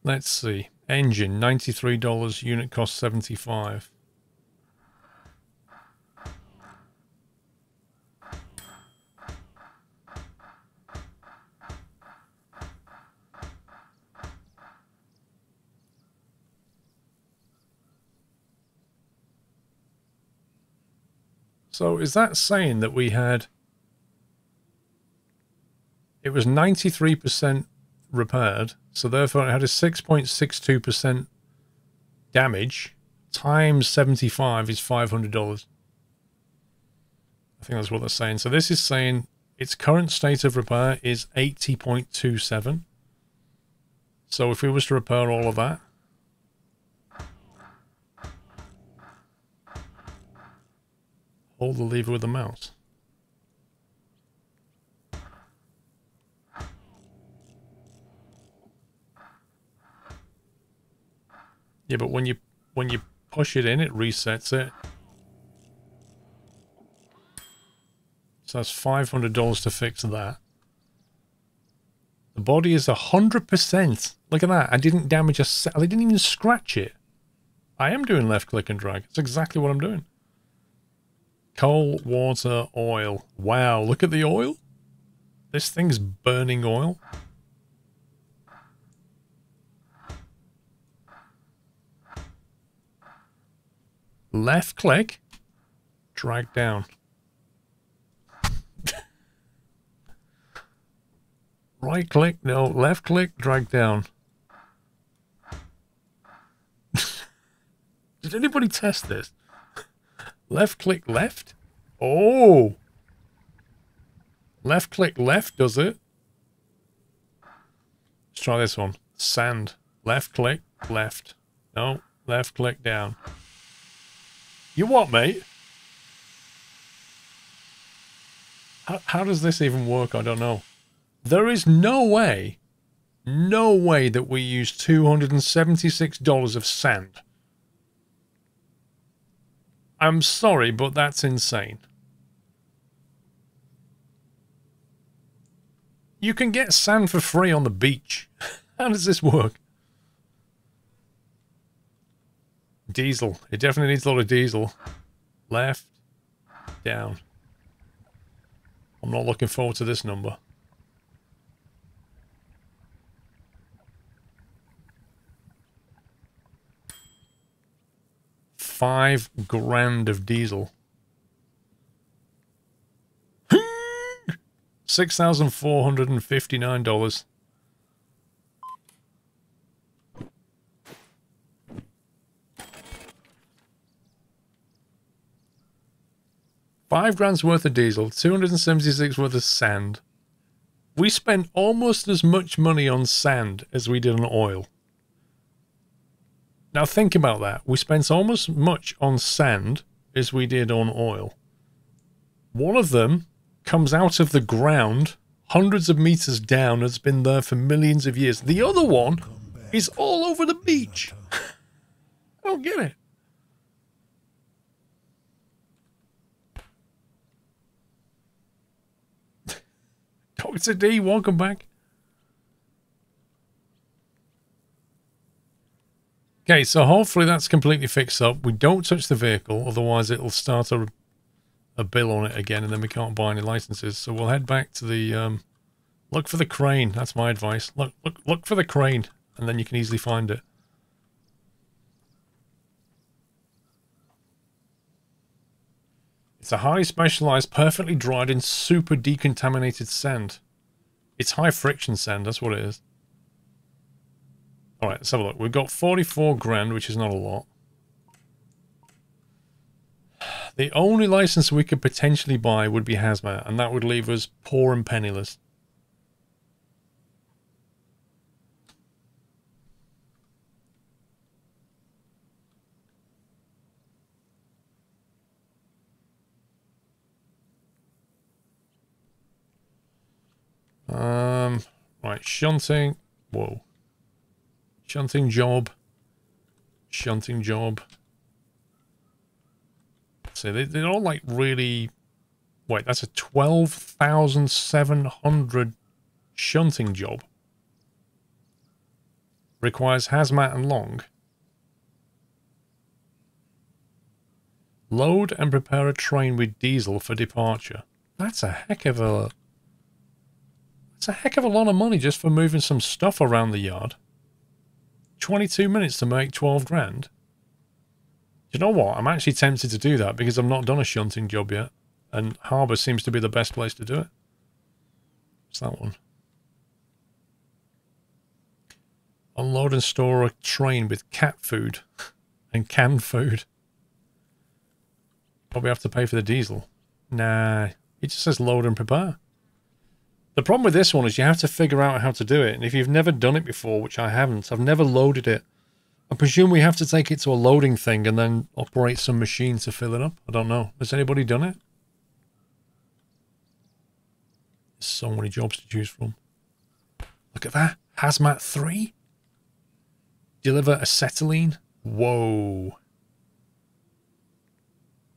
Let's see. Engine, $93. Unit cost $75. So is that saying that we had... It was 93% repaired, so therefore it had a 6.62% damage, times 75 is $500. I think that's what they're saying. So this is saying its current state of repair is 80.27. So if we was to repair all of that, hold the lever with the mouse. Yeah, but when you push it in, it resets it. So that's $500 to fix that. The body is 100%. Look at that. I didn't damage a cell. I didn't even scratch it. I am doing left click and drag. That's exactly what I'm doing. Coal, water, oil. Wow, look at the oil. This thing's burning oil. Left click, drag down. Right click, no, left click, drag down. Did anybody test this? Left click left? Oh! Left click left does it. Let's try this one. Sand. Left click left. No, left click down. You what, mate? How does this even work? I don't know. There is no way that we use $276 of sand. I'm sorry, but that's insane. You can get sand for free on the beach. How does this work? Diesel. It definitely needs a lot of diesel. Left. Down. I'm not looking forward to this number. $5,000 of diesel. $6,459. $5,000 worth of diesel, 276 worth of sand. We spent almost as much money on sand as we did on oil. Now think about that. We spent almost as much on sand as we did on oil. One of them comes out of the ground hundreds of meters down and has been there for millions of years. The other one is all over the beach. I don't get it. Dr. D, welcome back. Okay, so hopefully that's completely fixed up. We don't touch the vehicle, otherwise it'll start a bill on it again, and then we can't buy any licenses. So we'll head back to the look for the crane. That's my advice. Look for the crane, and then you can easily find it. It's a highly specialized, perfectly dried and super decontaminated sand. It's high friction sand, that's what it is. Alright, let's have a look. We've got $44,000, which is not a lot. The only license we could potentially buy would be hazmat, and that would leave us poor and penniless. Right, shunting. Whoa. Shunting job. Shunting job. So they're all like really... Wait, that's a 12,700 shunting job. Requires hazmat and long. Load and prepare a train with diesel for departure. That's a heck of a... That's a heck of a lot of money just for moving some stuff around the yard. 22 minutes to make 12 grand. You know what? I'm actually tempted to do that because I've not done a shunting job yet. And harbour seems to be the best place to do it. What's that one? Unload and store a train with cat food and canned food. Probably have to pay for the diesel. Nah, it just says load and prepare. The problem with this one is you have to figure out how to do it. And if you've never done it before, which I haven't, I've never loaded it. I presume we have to take it to a loading thing and then operate some machine to fill it up. I don't know. Has anybody done it? There's so many jobs to choose from. Look at that. Hazmat 3? Deliver acetylene? Whoa.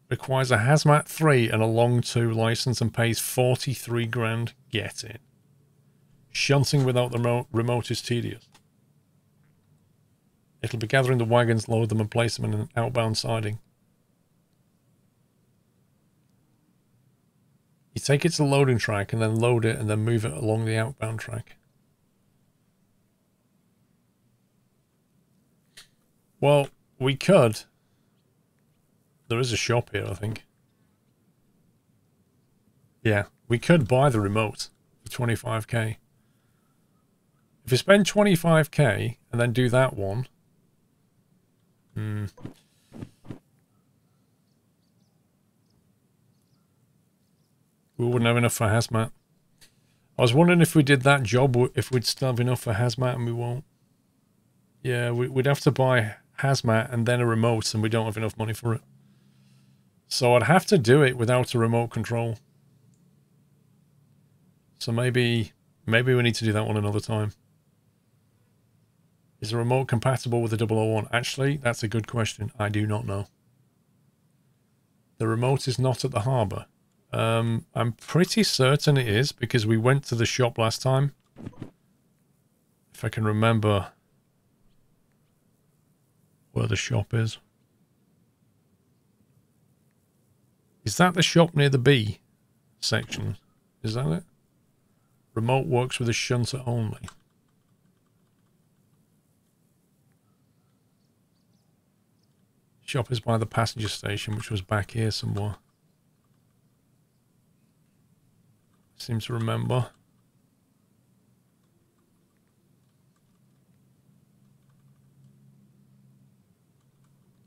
Requires a Hazmat 3 and a Long 2 license and pays 43 grand. Get it. Shunting without the remote is tedious. It'll be gathering the wagons, load them and place them in an outbound siding. You take it to the loading track and then load it and then move it along the outbound track. Well, we could. There is a shop here, I think. Yeah, we could buy the remote for 25k. If we spend 25k and then do that one... We wouldn't have enough for hazmat. I was wondering if we did that job, if we'd still have enough for hazmat, and we won't. Yeah, we'd have to buy hazmat and then a remote, and we don't have enough money for it. So I'd have to do it without a remote control. So maybe we need to do that one another time. Is the remote compatible with the 001? Actually, that's a good question. I do not know. The remote is not at the harbour. I'm pretty certain it is because we went to the shop last time. If I can remember where the shop is. Is that the shop near the B section? Is that it? Remote works with a shunter only. Shop is by the passenger station, which was back here somewhere. Seem to remember.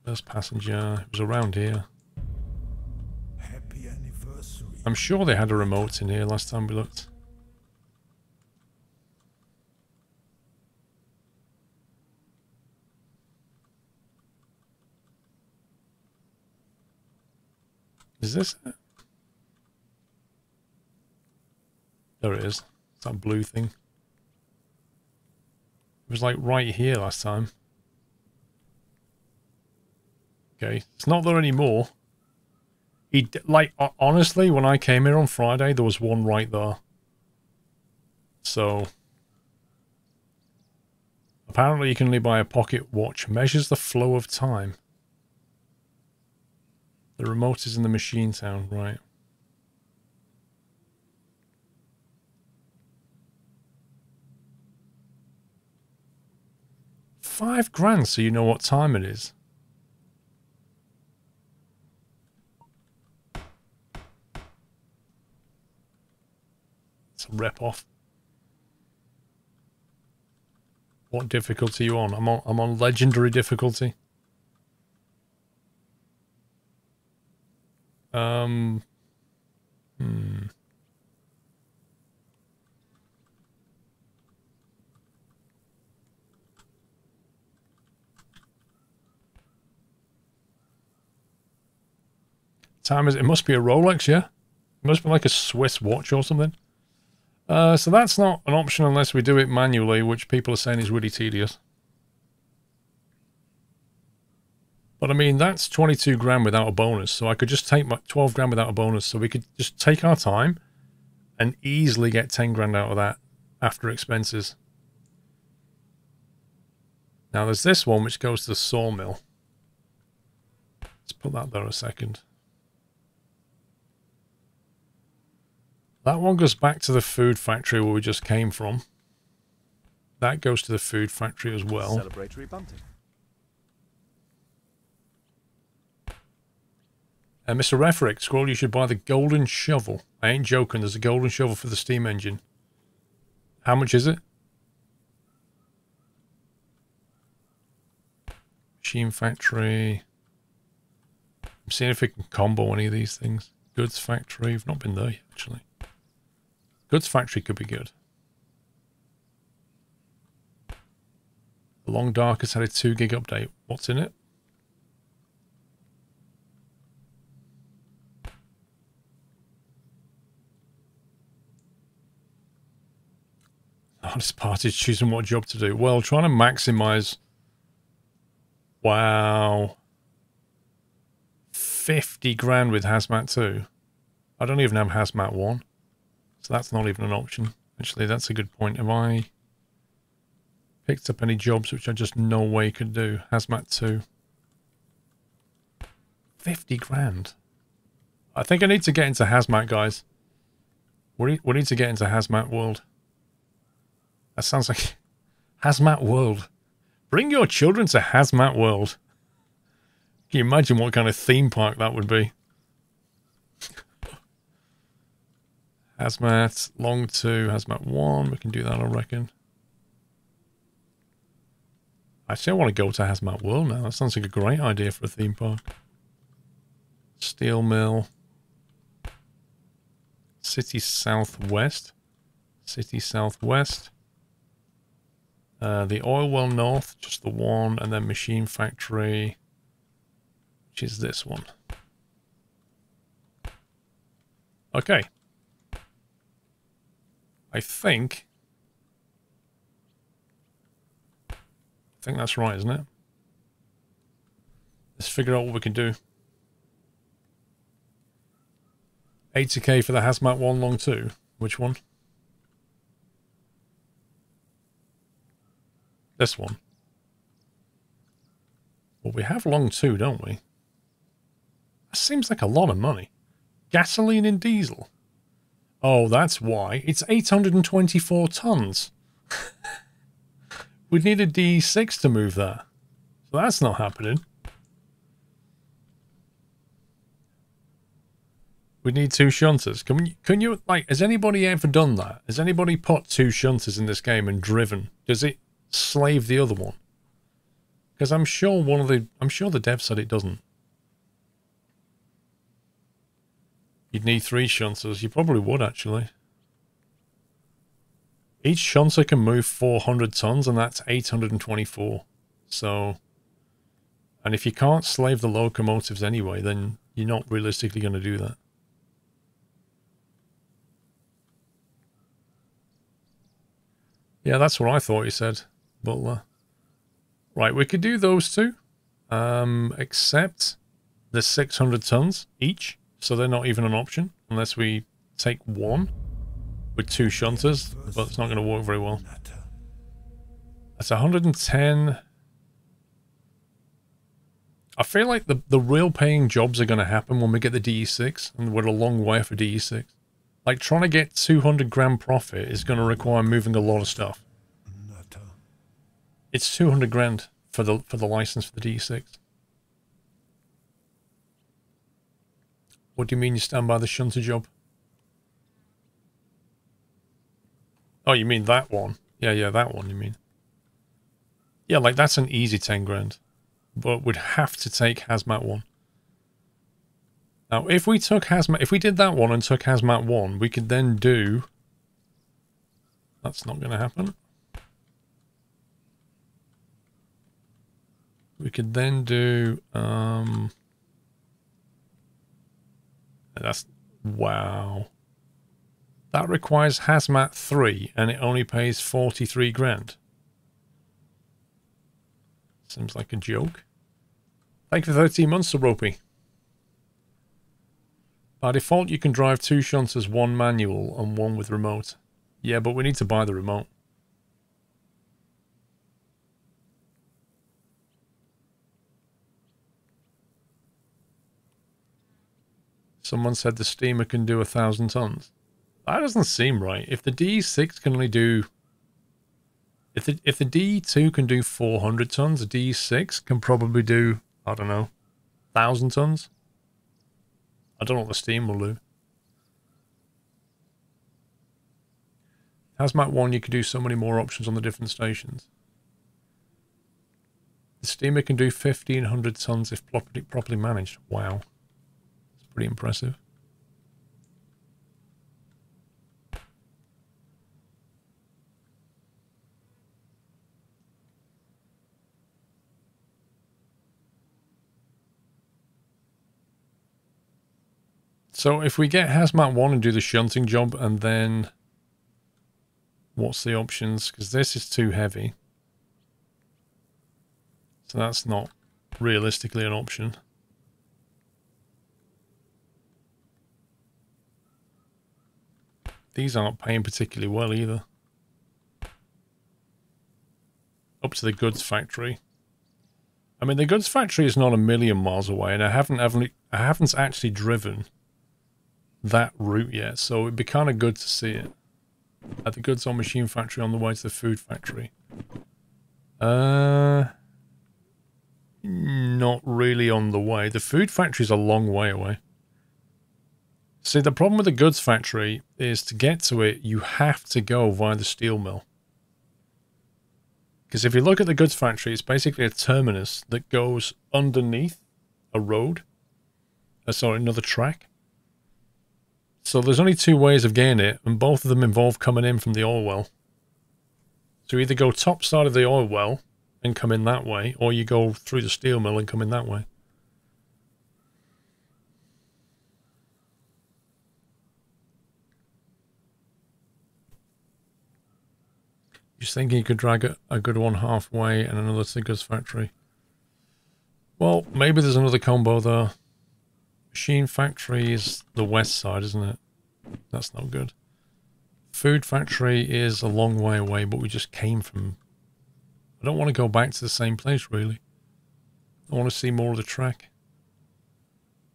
First passenger. It was around here. Happy anniversary. I'm sure they had a remote in here last time we looked. Is this it? There it is. It's that blue thing. It was like right here last time. Okay, it's not there anymore. Like, honestly, when I came here on Friday, there was one right there. So, apparently you can only buy a pocket watch. Measures the flow of time. The remote is in the machine town, right? £5 so you know what time it is. It's a rip-off. What difficulty are you on? I'm on legendary difficulty. Time is it must be a Rolex, yeah? It must be like a Swiss watch or something. So that's not an option unless we do it manually, which people are saying is really tedious. But I mean, that's 22 grand without a bonus. So I could just take my 12 grand without a bonus. So we could just take our time and easily get 10 grand out of that after expenses. Now there's this one which goes to the sawmill. Let's put that there a second. That one goes back to the food factory where we just came from. That goes to the food factory as well. Celebratory bunting. Mr. Refrick, Squirrel, you should buy the golden shovel. I ain't joking, there's a golden shovel for the steam engine. How much is it? Machine factory. I'm seeing if we can combo any of these things. Goods factory, we've not been there yet, actually. Goods factory could be good. The Long Dark has had a 2 gig update. What's in it? Hardest part is choosing what job to do. Well, trying to maximize. Wow. 50 grand with Hazmat 2. I don't even have Hazmat 1. So that's not even an option. Actually, that's a good point. Have I picked up any jobs which I just no way could do? Hazmat 2. 50 grand. I think I need to get into Hazmat, guys. We need to get into Hazmat World. That sounds like Hazmat World. Bring your children to Hazmat World. Can you imagine what kind of theme park that would be? Hazmat, Long 2, Hazmat 1. We can do that, I reckon. Actually, I want to go to Hazmat World now. That sounds like a great idea for a theme park. Steel Mill. City Southwest. City Southwest. The Oil Well North, just the one. And then Machine Factory, which is this one. Okay. I think that's right, isn't it? Let's figure out what we can do. 80k for the Hazmat 1 Long 2. Which one? This one. Well, we have Long 2, don't we? That seems like a lot of money. Gasoline and diesel. Oh, that's why. It's 824 tons. We'd need a D6 to move that. So that's not happening. We need 2 shunters. Can you, like, has anybody ever done that? Has anybody put 2 shunters in this game and driven? Does it slave the other one? Because I'm sure the dev said it doesn't. You'd need 3 shunters. You probably would, actually. Each shunter can move 400 tons, and that's 824. So, and if you can't slave the locomotives anyway, then you're not realistically going to do that. Yeah, that's what I thought you said, Butler. Right, we could do those 2. Except the 600 tons each. So they're not even an option unless we take 1 with 2 shunters, but it's not going to work very well. That's 110. I feel like the real paying jobs are going to happen when we get the DE6, and we're a long way for DE6. Like, trying to get 200 grand profit is going to require moving a lot of stuff. It's 200 grand for the license for the DE6. What do you mean you stand by the shunter job? Oh, you mean that one? Yeah, that one, you mean. Yeah, like, that's an easy 10 grand. But we'd have to take Hazmat 1. Now, if we did that one and took Hazmat 1, we could then do... That's not going to happen. We could then do... That's... Wow. That requires Hazmat 3, and it only pays 43 grand. Seems like a joke. Thank you for 13 months, Ropey. By default, you can drive 2 shunters, 1 manual and 1 with remote. Yeah, but we need to buy the remote. Someone said the steamer can do 1,000 tons. That doesn't seem right. If the D6 can only do... If the D2 can do 400 tons, the D6 can probably do, I don't know, 1,000 tons. I don't know what the steam will do. Hazmat 1, you can do so many more options on the different stations. The steamer can do 1,500 tons if properly managed. Wow. That's pretty impressive. So if we get Hazmat 1 and do the shunting job, and then what's the options? Because this is too heavy. So that's not realistically an option. These aren't paying particularly well either. Up to the goods factory. I mean, the goods factory is not a million miles away, and I haven't actually driven that route yet, so it'd be kind of good to see it. At the goods on machine factory on the way to the food factory. Not really on the way. The food factory is a long way away. See, the problem with the goods factory is to get to it, you have to go via the steel mill. Because if you look at the goods factory, it's basically a terminus that goes underneath a road. Sorry, another track. So there's only two ways of getting it, and both of them involve coming in from the oil well. So you either go top side of the oil well and come in that way, or you go through the steel mill and come in that way. Just thinking you could drag a good one halfway and another to the goods factory. Well, maybe there's another combo there. Machine factory is the west side, isn't it? That's not good. Food factory is a long way away, but we just came from... I don't want to go back to the same place, really. I want to see more of the track.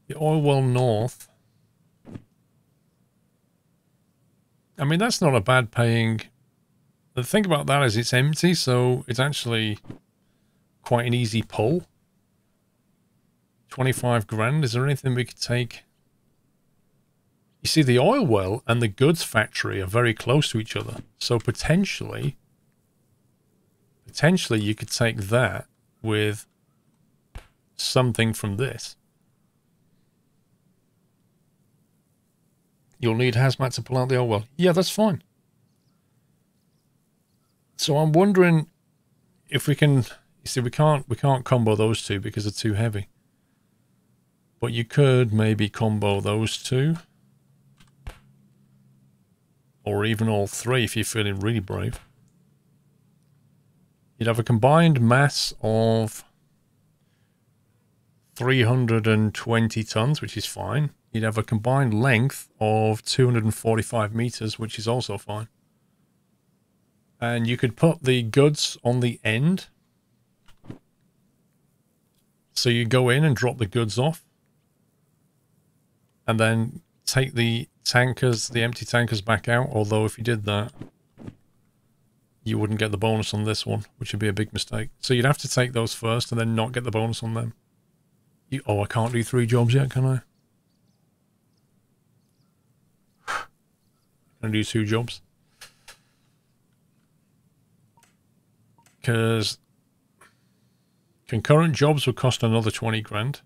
The oil well north. I mean, that's not a bad paying... The thing about that is it's empty, so it's actually quite an easy pull. 25 grand. Is there anything we could take? You see, the oil well and the goods factory are very close to each other. So potentially you could take that with something from this. You'll need hazmat to pull out the oil well. Yeah, that's fine. So I'm wondering if we can... You see, we can't combo those two because they're too heavy. But you could maybe combo those two. Or even all three if you're feeling really brave. You'd have a combined mass of 320 tons, which is fine. You'd have a combined length of 245 meters, which is also fine. And you could put the goods on the end. So you go in and drop the goods off. And then take the tankers, the empty tankers back out. Although if you did that, you wouldn't get the bonus on this one, which would be a big mistake. So you'd have to take those first and then not get the bonus on them. Oh, I can't do 3 jobs yet, can I? Can I do 2 jobs? Because concurrent jobs would cost another 20 grand.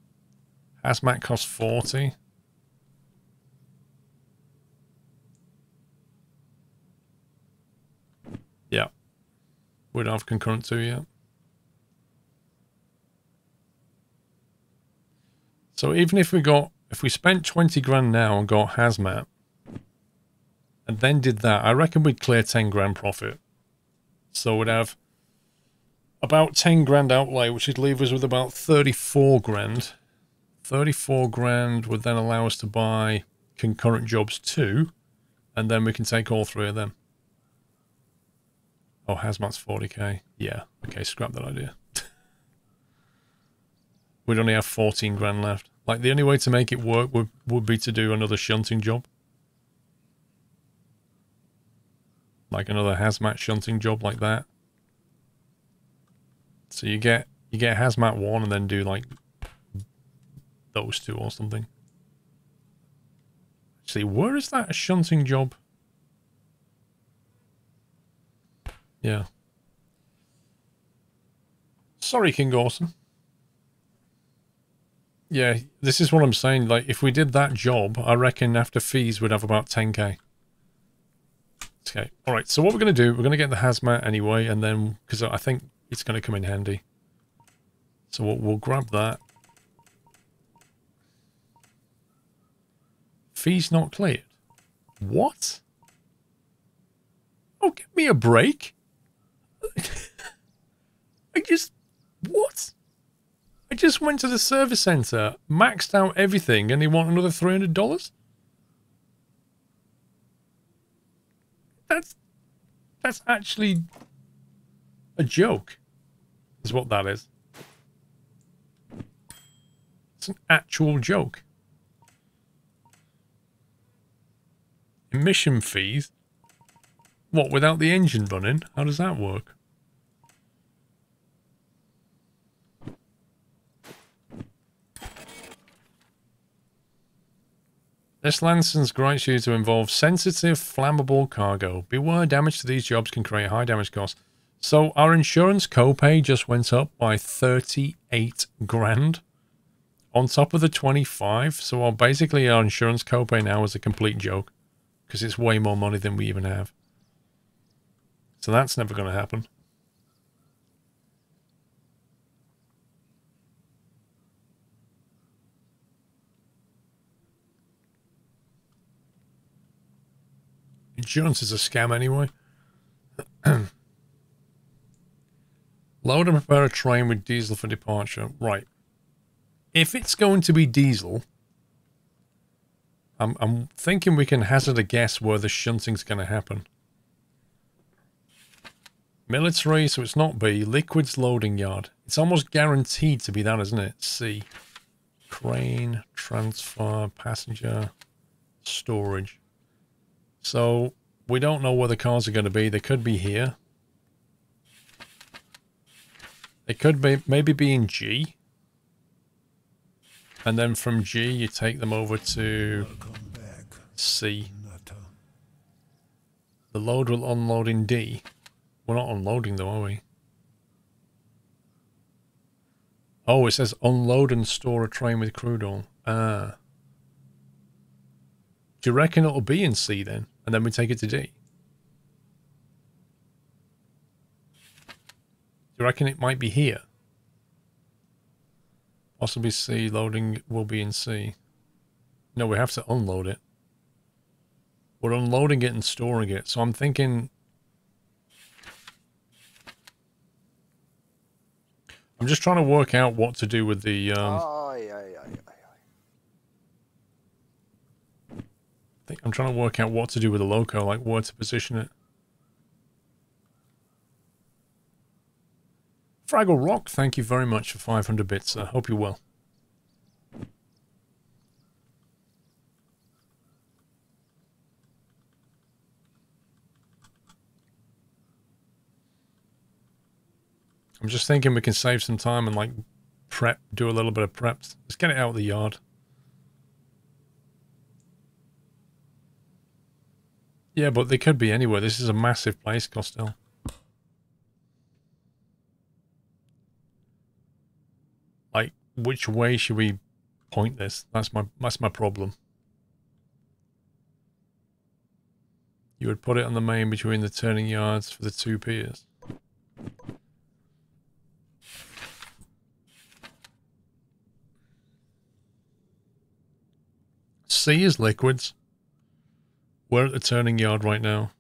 Hazmat costs 40. Yeah. We don't have concurrent 2 yet. So even if we spent 20 grand now and got hazmat, and then did that, I reckon we'd clear 10 grand profit. So we'd have about 10 grand outlay, which would leave us with about 34 grand. 34 grand would then allow us to buy concurrent jobs too, and then we can take all 3 of them. Oh, hazmat's 40k. Yeah, okay, scrap that idea. We'd only have 14 grand left. Like, the only way to make it work would be to do another shunting job. Like another hazmat shunting job like that. So you get hazmat 1 and then do like those 2 or something. Actually, where is that shunting job? Yeah. Sorry, King Awesome. Yeah, this is what I'm saying. Like, if we did that job, I reckon after fees we'd have about 10k. Okay, alright, so what we're going to do, we're going to get the hazmat anyway, and then, because I think it's going to come in handy. So we'll grab that. Fees not cleared. What? Oh, give me a break. What? I just went to the service center, maxed out everything, and they want another $300? That's actually a joke, is what that is. It's an actual joke. Emission fees? What, without the engine running? How does that work? This license grants you to involve sensitive, flammable cargo. Beware, damage to these jobs can create high damage costs. So our insurance copay just went up by 38 grand on top of the 25. So basically our insurance copay now is a complete joke because it's way more money than we even have. So that's never going to happen. Insurance is a scam anyway. Load and prepare a train with diesel for departure. Right. If it's going to be diesel, I'm thinking we can hazard a guess where the shunting's going to happen. Military, so it's not B. Liquids loading yard. It's almost guaranteed to be that, isn't it? C. Crane, transfer, passenger, storage. So, we don't know where the cars are going to be. They could be here. They could be maybe be in G. And then from G, you take them over to C. The load will unload in D. We're not unloading though, are we? Oh, it says unload and store a train with crude oil. Ah. Do you reckon it'll be in C then? And then we take it to D? Do you reckon it might be here? Possibly C, loading will be in C. No, we have to unload it. We're unloading it and storing it. So I'm thinking... I'm just trying to work out what to do with the... I'm trying to work out what to do with the loco, like where to position it. Fraggle Rock, thank you very much for 500 bits, sir. Hope you're well. I'm just thinking we can save some time and like prep, do a little bit of prep. Let's get it out of the yard. Yeah, but they could be anywhere. This is a massive place, Costello. Like, which way should we point this? That's my problem. You would put it on the main between the turning yards for the 2 piers. C is liquids. We're at the turning yard right now.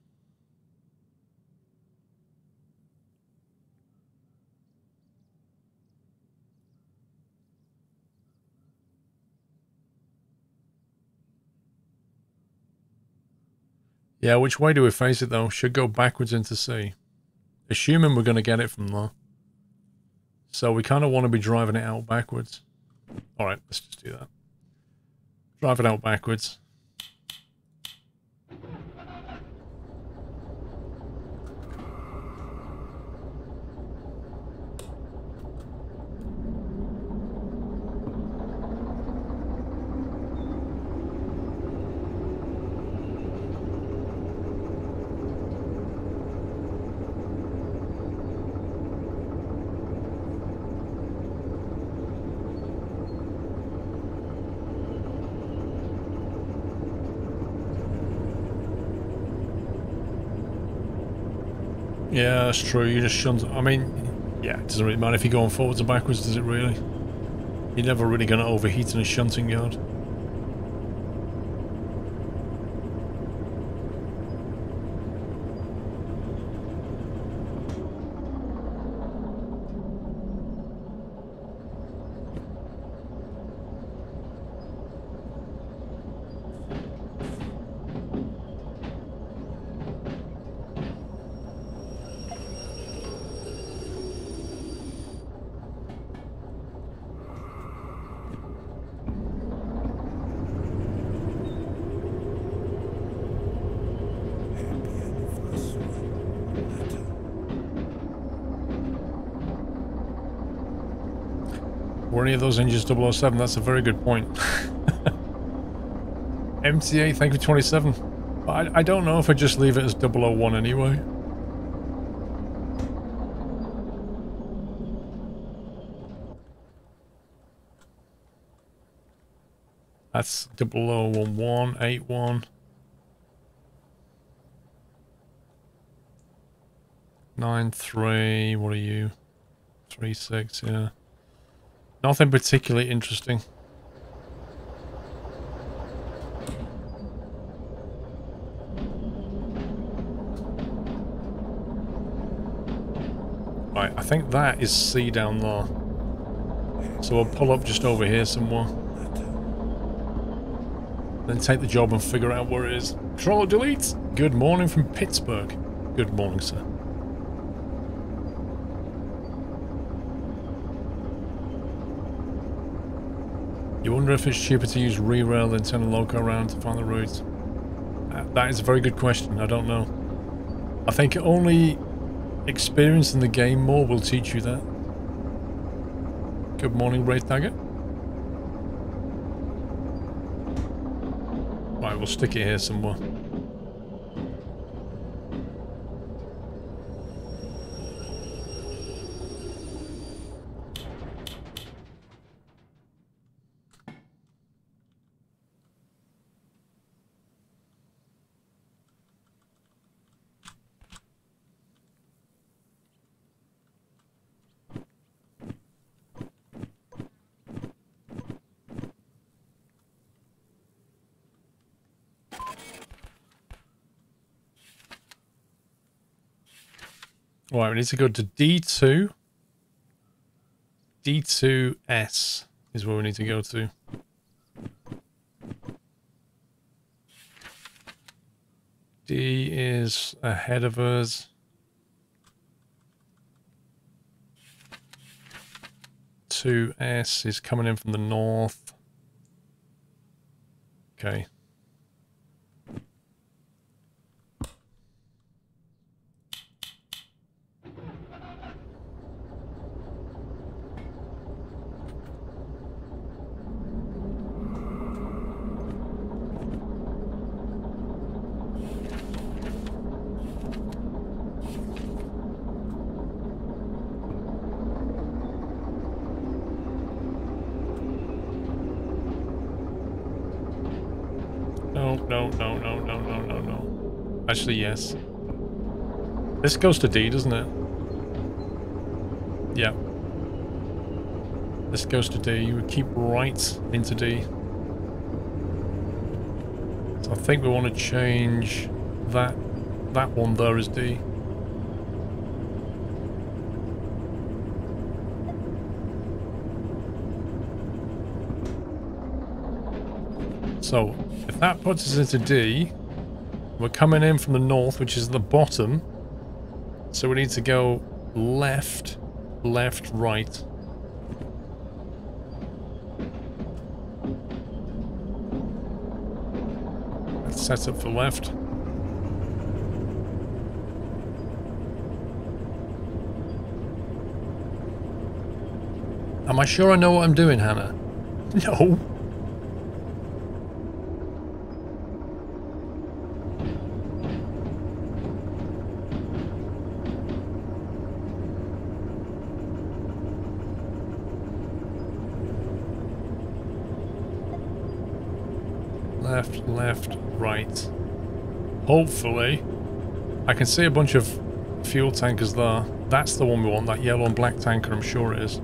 Yeah, which way do we face it though? Should go backwards into C. Assuming we're going to get it from there. So we kind of want to be driving it out backwards. Alright, let's just do that. Drive it out backwards. Yeah, that's true. You just shunt. I mean, yeah, it doesn't really matter if you're going forwards or backwards, does it really? You're never really going to overheat in a shunting yard. Were any of those engines 007? That's a very good point. MTA, thank you for 27. I don't know if I just leave it as 001 anyway. That's 0011, 81. 93, what are you? 36, yeah. Nothing particularly interesting. Right, I think that is C down there. So we'll pull up just over here somewhere. Then take the job and figure out where it is. Controller delete! Good morning from Pittsburgh. Good morning, sir. You wonder if it's cheaper to use re-rail than turn a loco around to find the route? That is a very good question. I don't know. I think only experience in the game more will teach you that. Good morning, Wraith Dagger. Right, we'll stick it here somewhere. Right, we need to go to D2. D2S is where we need to go to. D is ahead of us. 2S is coming in from the north. Okay. No. Actually, yes. This goes to D, doesn't it? Yeah. This goes to D. You would keep right into D. So I think we want to change that one there as D. So, if that puts us into D, we're coming in from the north, which is the bottom. So we need to go left, left, right. set up for left. Am I sure I know what I'm doing, Hannah? No. Left, left, right. Hopefully. I can see a bunch of fuel tankers there. That's the one we want, that yellow and black tanker, I'm sure it is.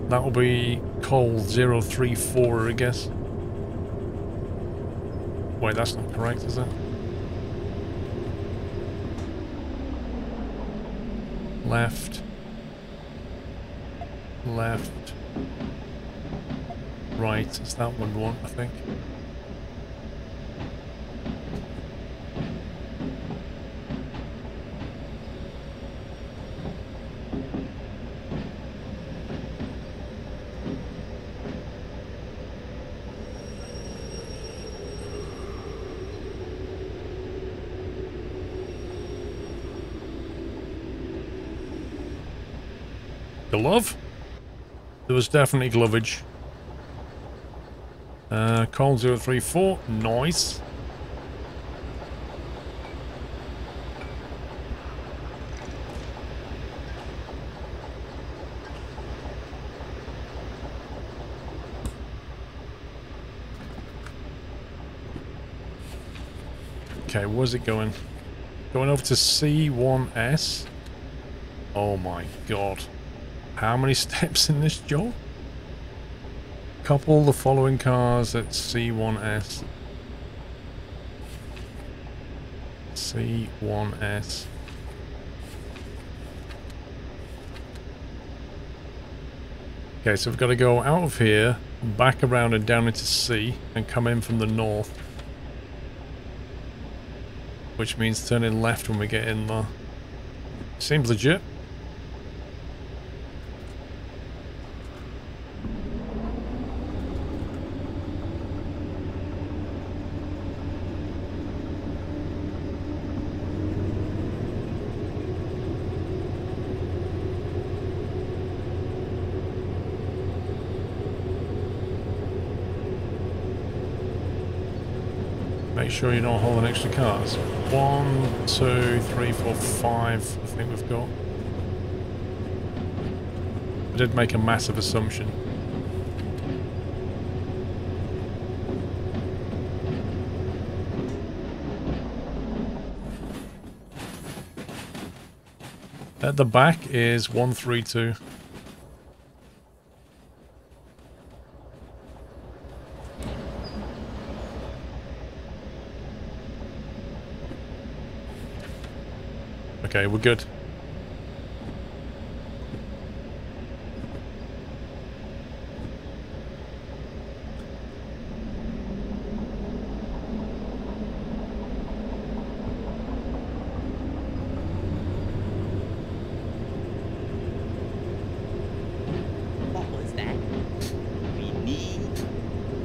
That will be coal 034, I guess. Wait, that's not correct, is it? Left. Left. Right, it's that one we want, I think. Glove? There was definitely glovage. Coal 034, nice. Okay, where's it going? Going over to C1S. Oh my god. How many steps in this job? Couple the following cars at C1S. C1S. Okay, so we've got to go out of here, back around and down into C, and come in from the north. Which means turning left when we get in there. Seems legit. Make sure you're not hauling extra cars. 1, 2, 3, 4, 5. I think we've got. I did make a massive assumption. At the back is 132. Okay, we're good. What was that? We need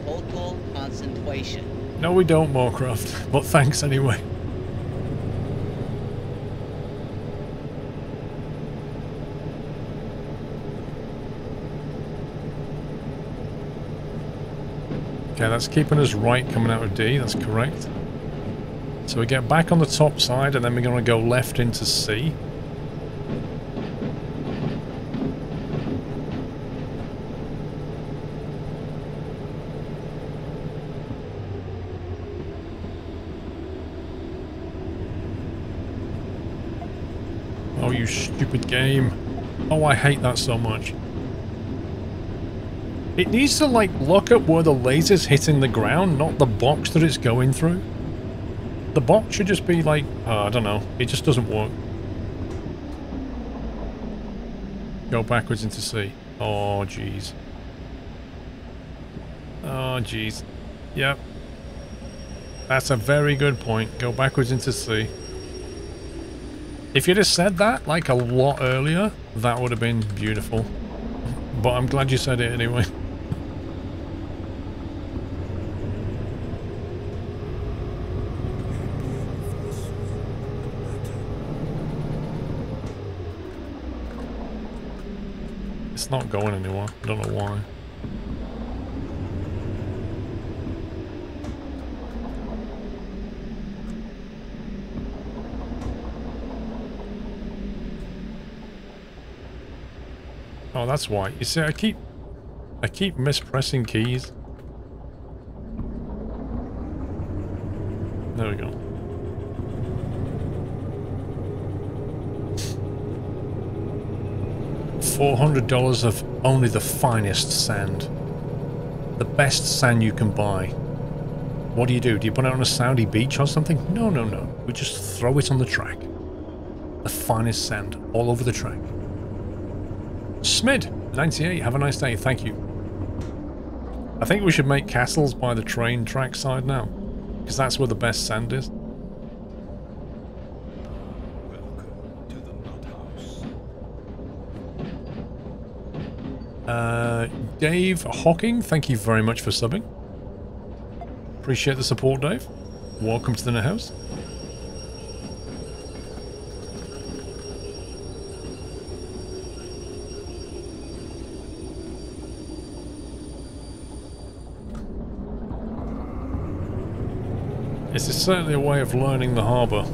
total concentration. No, we don't, Moorcraft. But thanks anyway. Okay, that's keeping us right coming out of D, that's correct. So we get back on the top side and then we're going to go left into C. Oh, you stupid game. Oh, I hate that so much. It needs to, like, look at where the laser's hitting the ground, not the box that it's going through. The box should just be, like, I don't know. It just doesn't work. Go backwards into C. Oh, jeez. Oh, jeez. Yep. That's a very good point. Go backwards into C. If you'd have said that, like, a lot earlier, that would have been beautiful. But I'm glad you said it anyway. It's not going anywhere. I don't know why. Oh, that's why. You see, I keep mispressing keys. There we go. $400 of only the finest sand. The best sand you can buy. What do? Do you put it on a Saudi beach or something? No, no, no. We just throw it on the track. The finest sand all over the track. Smid, 98, have a nice day, thank you. I think we should make castles by the train track side now, because that's where the best sand is. Welcome to the Nut House. Dave Hawking, thank you very much for subbing. Appreciate the support, Dave. Welcome to the Nut House. This is certainly a way of learning the harbour.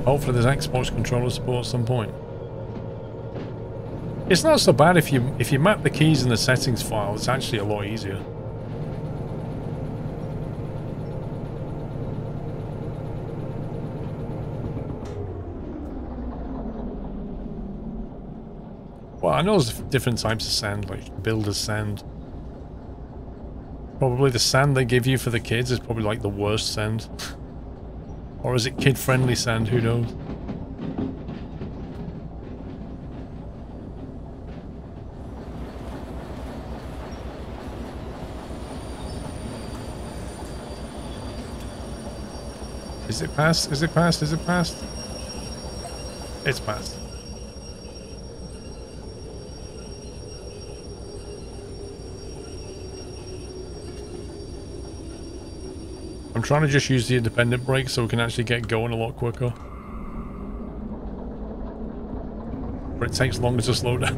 Hopefully there's Xbox controller support at some point. It's not so bad if you map the keys in the settings file, it's actually a lot easier. Well, I know there's different types of sand, like builder's sand. Probably the sand they give you for the kids is probably like the worst sand. Or is it kid-friendly sand? Who knows? Is it past? Is it past? Is it past? It's past. I'm trying to just use the independent brake so we can actually get going a lot quicker. But it takes longer to slow down.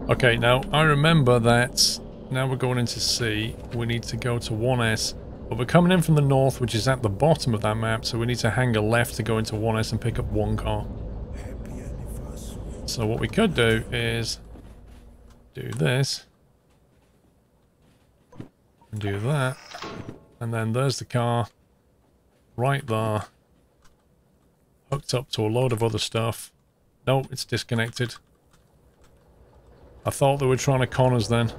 Okay, now I remember that now we're going into C, we need to go to 1S. But we're coming in from the north, which is at the bottom of that map, so we need to hang a left to go into 1S and pick up one car. So what we could do is do this. And do that. And then there's the car. Right there. Hooked up to a load of other stuff. Nope, it's disconnected. I thought they were trying to con us then.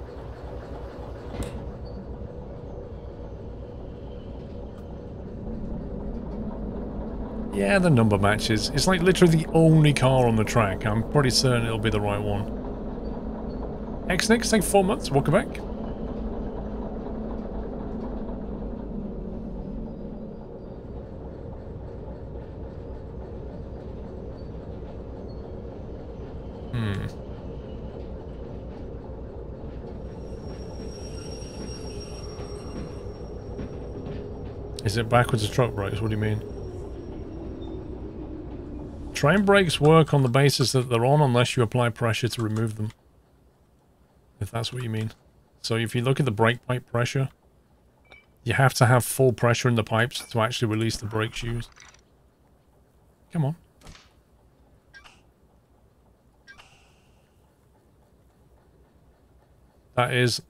Yeah, the number matches. It's like literally the only car on the track. I'm pretty certain it'll be the right one. X-Nix, thanks 4 months. Welcome back. Is it backwards or truck brakes? What do you mean? Train brakes work on the basis that they're on unless you apply pressure to remove them. If that's what you mean. So if you look at the brake pipe pressure, you have to have full pressure in the pipes to actually release the brake shoes. Come on. That is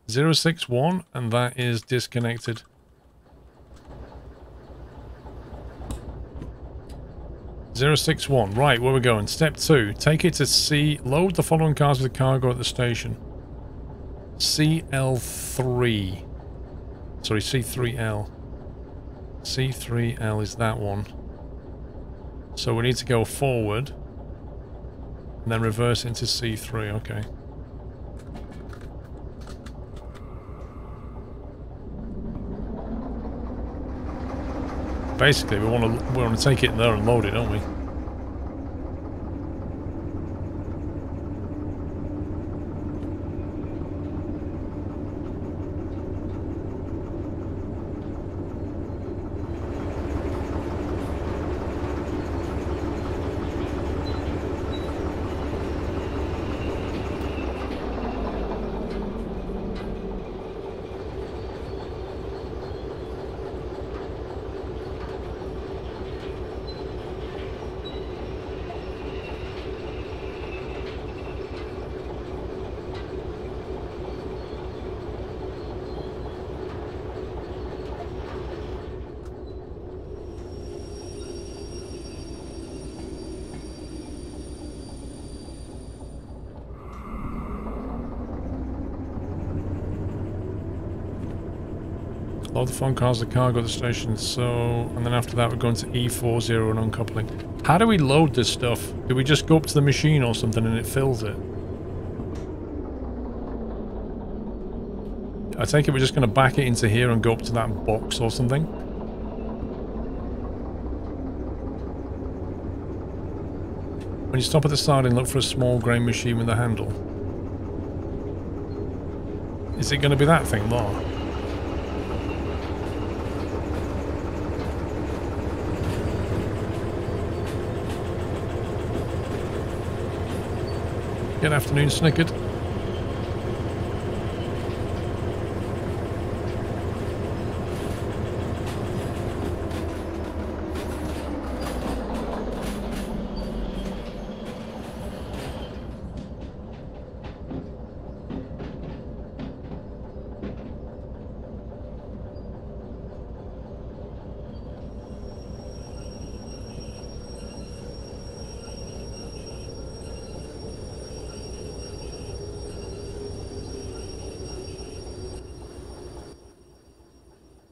061 and that is disconnected. .061, right, where we're going. Step 2, take it to C, load the following cars with cargo at the station. CL3. Sorry, C3L. C3L is that one. So we need to go forward. And then reverse into C3, okay. basically we want to take it in there and load it, don't we? Load the phone cars, the cargo at the station, so... And then after that we're going to E40 and uncoupling. How do we load this stuff? Do we just go up to the machine or something and it fills it? I take it we're just going to back it into here and go up to that box or something? When you stop at the side and look for a small grey machine with a handle. Is it going to be that thing, though? Good afternoon, Snickard.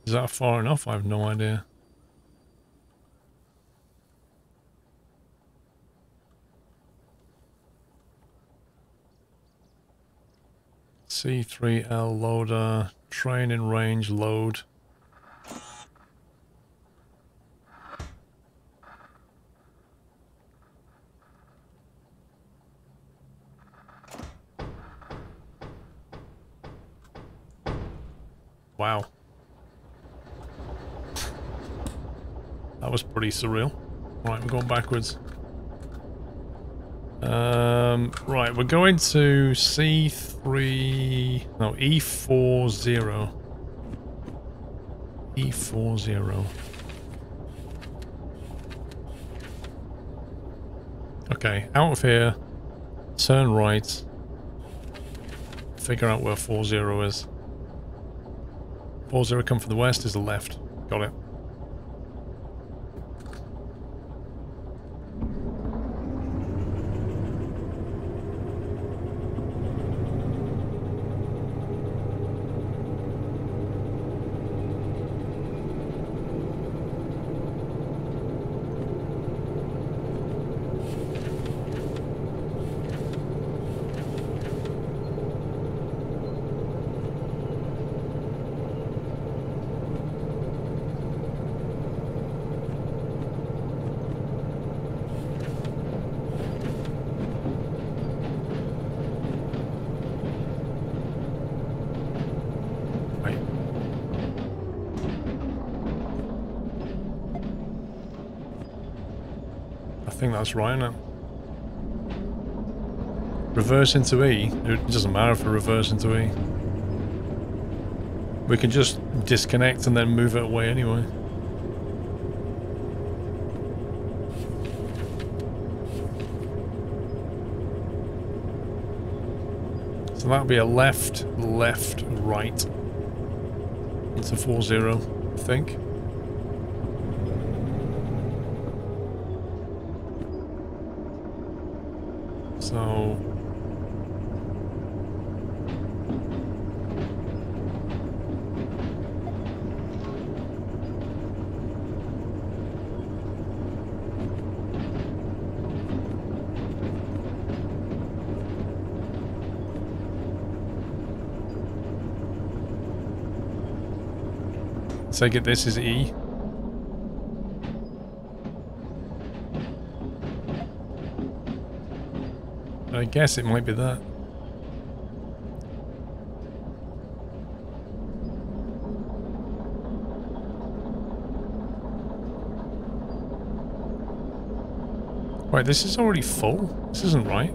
Is that far enough? I have no idea. C3L loader, train in range, load. Wow. That was pretty surreal. Right, we're going backwards. Right, we're going to C3... No, E40. E40. Okay, out of here. Turn right. Figure out where 40 is. 40 come from the west is the left. Got it. I think that's right now. Reverse into E. It doesn't matter if we reverse into E. We can just disconnect and then move it away anyway. So that'll be a left, left, right. Into 40, I think. So... take it this is E. I guess it might be that. Wait, this is already full? This isn't right.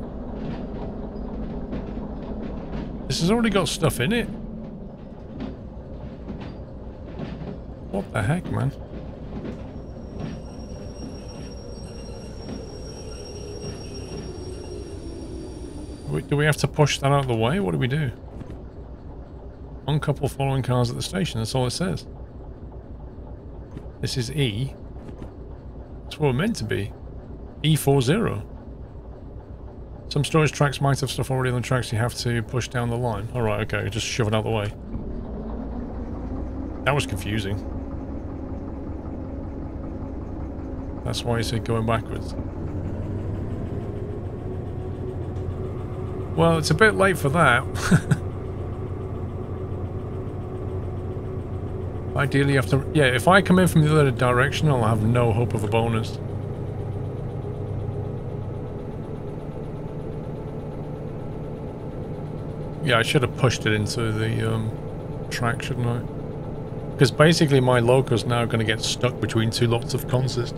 This has already got stuff in it. What the heck, man? Do we have to push that out of the way? What do we do? Uncouple following cars at the station. That's all it says. This is E. That's what we're meant to be. E40. Some storage tracks might have stuff already on the tracks you have to push down the line. Alright, okay, just shove it out of the way. That was confusing. That's why you said going backwards. Well, it's a bit late for that. Ideally you have to... Yeah, if I come in from the other direction, I'll have no hope of a bonus. Yeah, I should have pushed it into the track, shouldn't I? Because basically my loco's now going to get stuck between two lots of consist.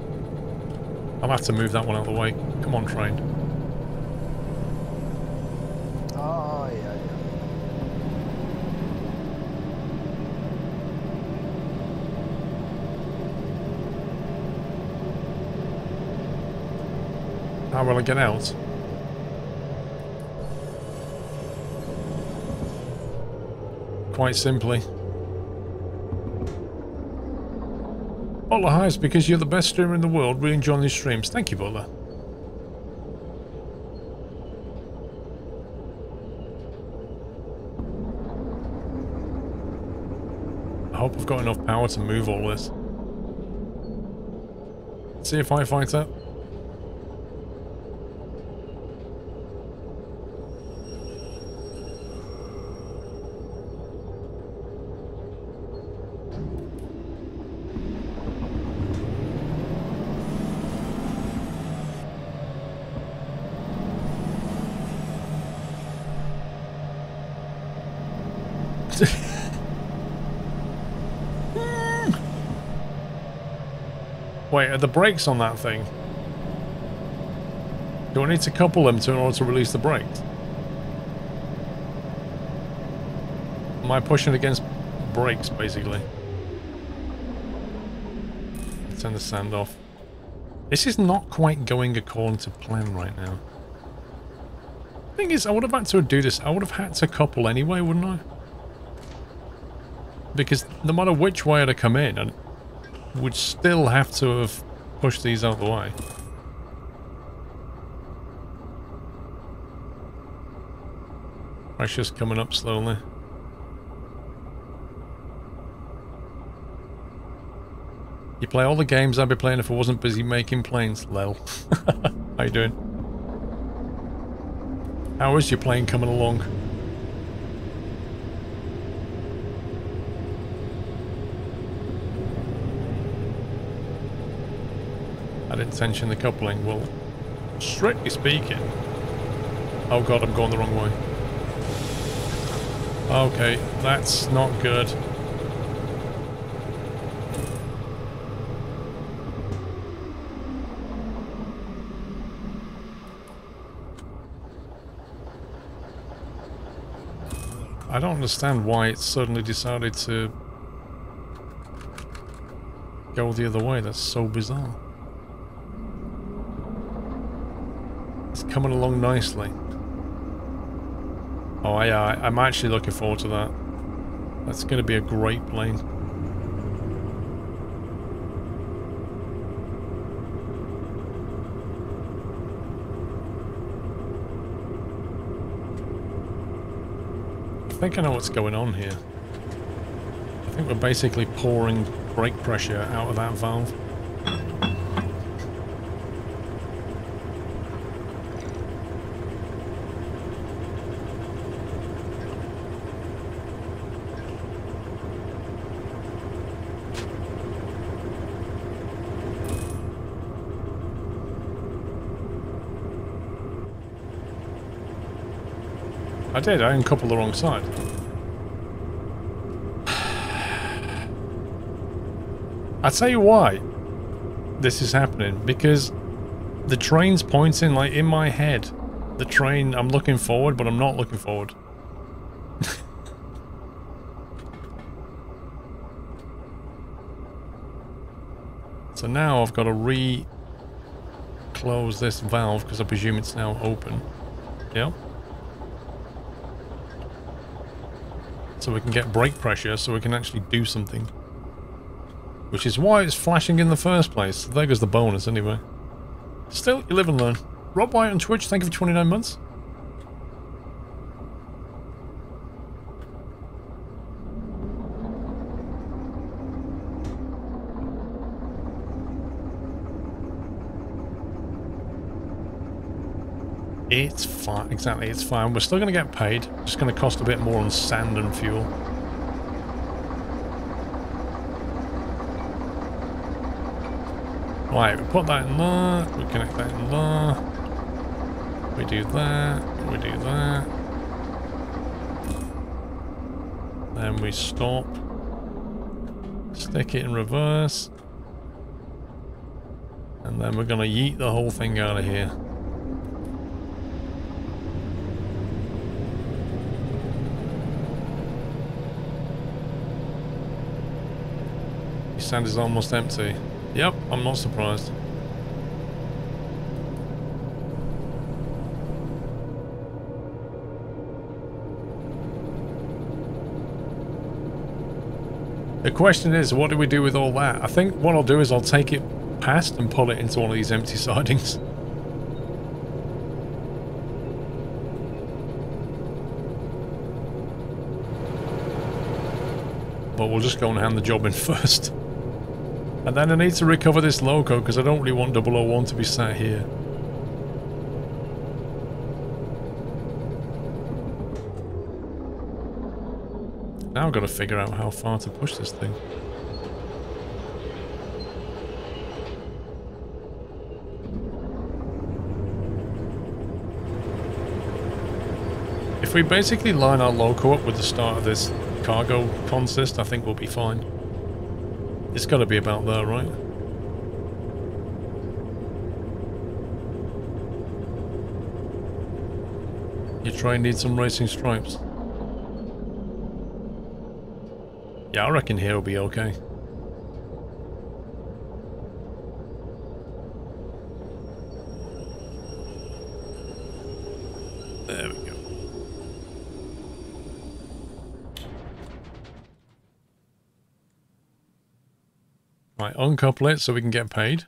I'll have to move that one out of the way. Come on, train. Oh, yeah, yeah. How will I get out? Quite simply. Butler, hi, it's because you're the best streamer in the world. Really enjoying these streams. Thank you, Butler. I hope I've got enough power to move all this. See if I fight it. Wait, are the brakes on that thing? Do I need to couple them in order to release the brakes? Am I pushing against brakes, basically? Turn the sand off. This is not quite going according to plan right now. Thing is, I would have had to do this. I would have had to couple anyway, wouldn't I? Because no matter which way I'd have come in, I would still have to have pushed these out of the way. Pressure's coming up slowly. You play all the games I'd be playing if I wasn't busy making planes. Lel. How you doing? How is your plane coming along? I didn't tension the coupling. Well, strictly speaking... Oh god, I'm going the wrong way. Okay, that's not good. I don't understand why it suddenly decided to go the other way. That's so bizarre. It's coming along nicely. Oh yeah, I'm actually looking forward to that. That's going to be a great plane. I think I know what's going on here. I think we're basically pouring brake pressure out of that valve. I did. I uncoupled the wrong side. I'll tell you why this is happening. Because the train's pointing, like, in my head. The train, I'm looking forward, but I'm not looking forward. So now I've got to re-close this valve because I presume it's now open. Yep. So we can get brake pressure so we can actually do something. Which is why it's flashing in the first place. There goes the bonus anyway. Still, you live and learn. Rob White on Twitch, thank you for 29 months. It's fine, exactly, it's fine. We're still going to get paid. It's going to cost a bit more on sand and fuel. Right, we put that in there, we connect that in there. We do that, we do that. Then we stop. Stick it in reverse. And then we're going to yeet the whole thing out of here. Sand is almost empty. Yep, I'm not surprised. The question is, what do we do with all that? I think what I'll do is I'll take it past and pull it into one of these empty sidings. But we'll just go and hand the job in first. And then I need to recover this loco because I don't really want 001 to be sat here. Now I've got to figure out how far to push this thing. If we basically line our loco up with the start of this cargo consist, I think we'll be fine. It's got to be about there, right? Your train needs some racing stripes. Yeah, I reckon here will be okay. There we go. Right, uncouple it so we can get paid.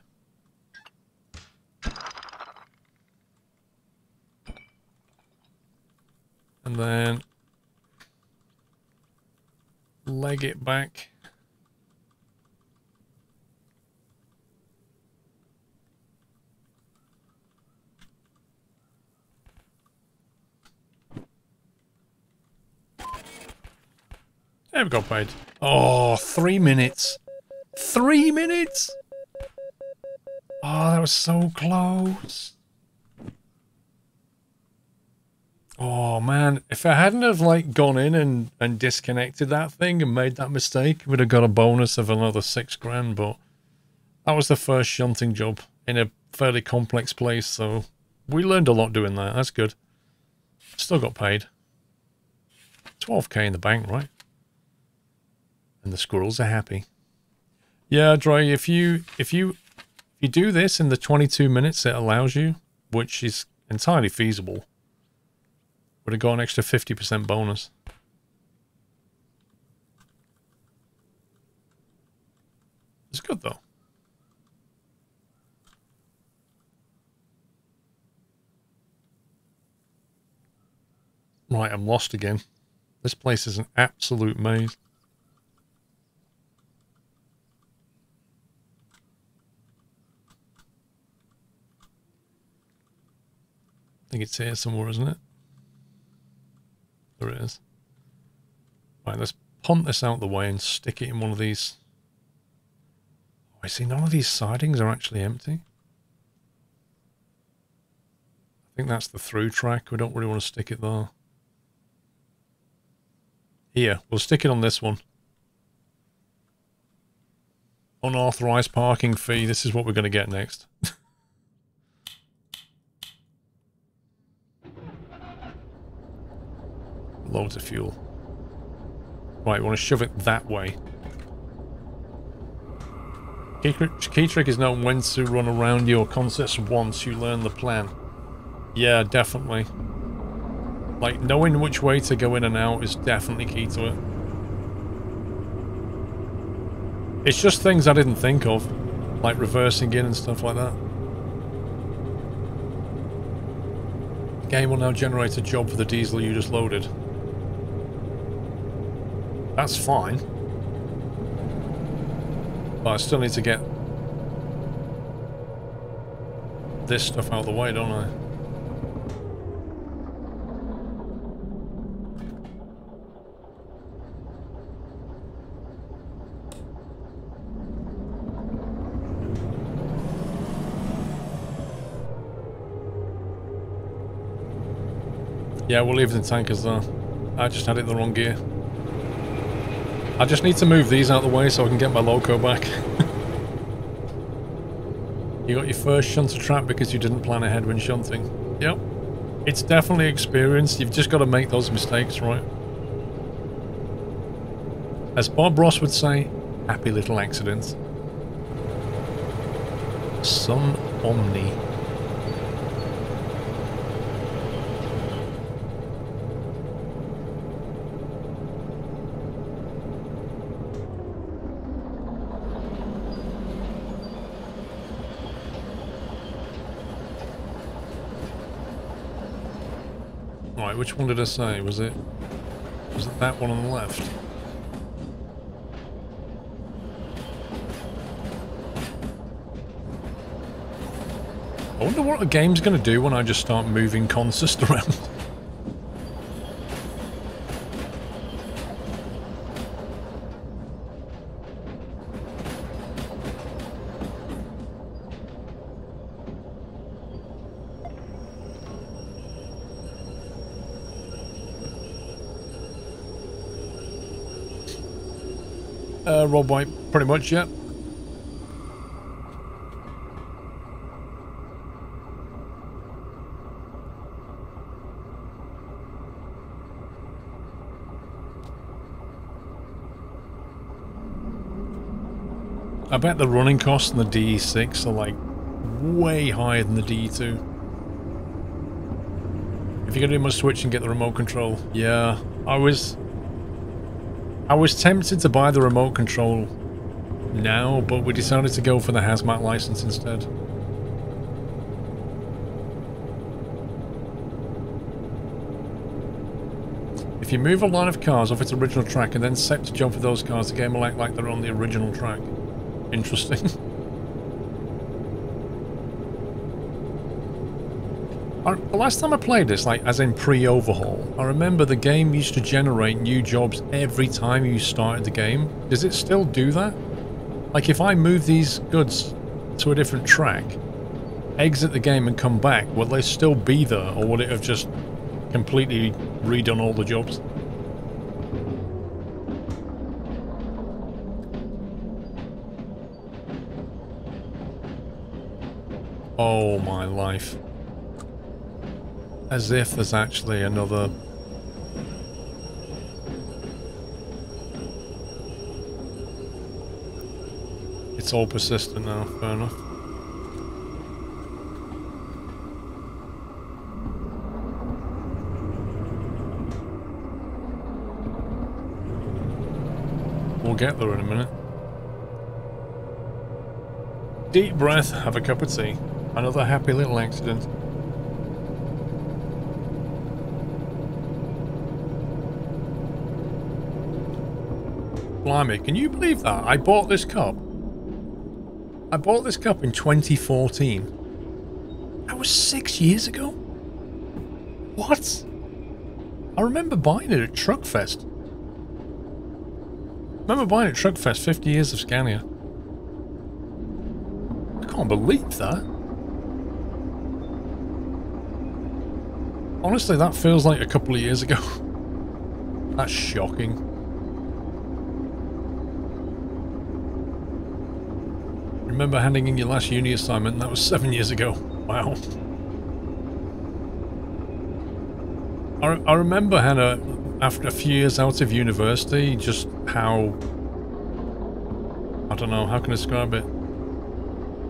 And then leg it back. There we go, paid. Oh, 3 minutes. 3 minutes? Oh, that was so close. Oh man, if I hadn't have like gone in and disconnected that thing and made that mistake, we'd have got a bonus of another 6 grand, but that was the first shunting job in a fairly complex place, so we learned a lot doing that. That's good. Still got paid. 12k in the bank, right? And the squirrels are happy. Yeah, Dre, if you do this in the 22 minutes it allows you, which is entirely feasible, would have got an extra 50% bonus. It's good though. Right, I'm lost again. This place is an absolute maze. I think it's here somewhere, isn't it? There it is. Right, let's punt this out the way and stick it in one of these. Oh, I see none of these sidings are actually empty. I think that's the through track. We don't really want to stick it there. Here, we'll stick it on this one. Unauthorized parking fee. This is what we're going to get next. Loads of fuel. Right, we want to shove it that way. Key trick is knowing when to run around your concepts once you learn the plan. Yeah, definitely. Like, knowing which way to go in and out is definitely key to it. It's just things I didn't think of. Like reversing in and stuff like that. The game will now generate a job for the diesel you just loaded. That's fine. But I still need to get this stuff out of the way, don't I? Yeah, we'll leave the tankers there. I just had it the wrong gear. I just need to move these out of the way so I can get my loco back. You got your first shunter trap because you didn't plan ahead when shunting. Yep. It's definitely experience. You've just got to make those mistakes, right? As Bob Ross would say, happy little accidents. Sun Omni. Right, which one did I say? Was it that one on the left? I wonder what the game's going to do when I just start moving consist around. Rob White, pretty much, yeah. I bet the running costs in the DE6 are like way higher than the DE2. If you're gonna do much switch and get the remote control, yeah, I was tempted to buy the remote control now, but we decided to go for the hazmat license instead. If you move a line of cars off its original track and then set to jump for those cars, the game will act like they're on the original track. Interesting. The last time I played this, like as in pre-overhaul, I remember the game used to generate new jobs every time you started the game. Does it still do that? Like if I move these goods to a different track, exit the game and come back, will they still be there, or will it have just completely redone all the jobs? Oh my life. As if there's actually another... It's all persistent now, fair enough. We'll get there in a minute. Deep breath, have a cup of tea. Another happy little accident. Blimey, can you believe that? I bought this cup. I bought this cup in 2014. That was 6 years ago? What? I remember buying it at Truckfest. I remember buying it at Truckfest, 50 years of Scania. I can't believe that. Honestly, that feels like a couple of years ago. That's shocking. Remember handing in your last uni assignment? That was 7 years ago. Wow. I remember, Hannah, after a few years out of university, just how... I don't know, how can I describe it?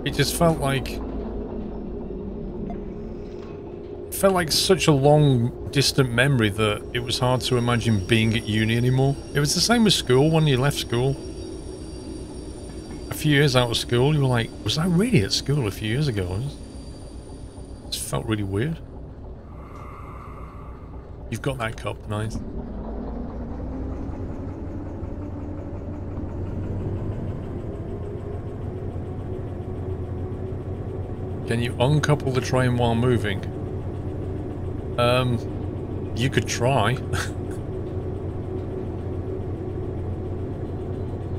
It just felt like... such a long, distant memory that it was hard to imagine being at uni anymore. It was the same with school when you left school. A few years out of school, you were like, was I really at school a few years ago? It just felt really weird. You've got that cup, nice. Can you uncouple the train while moving? You could try.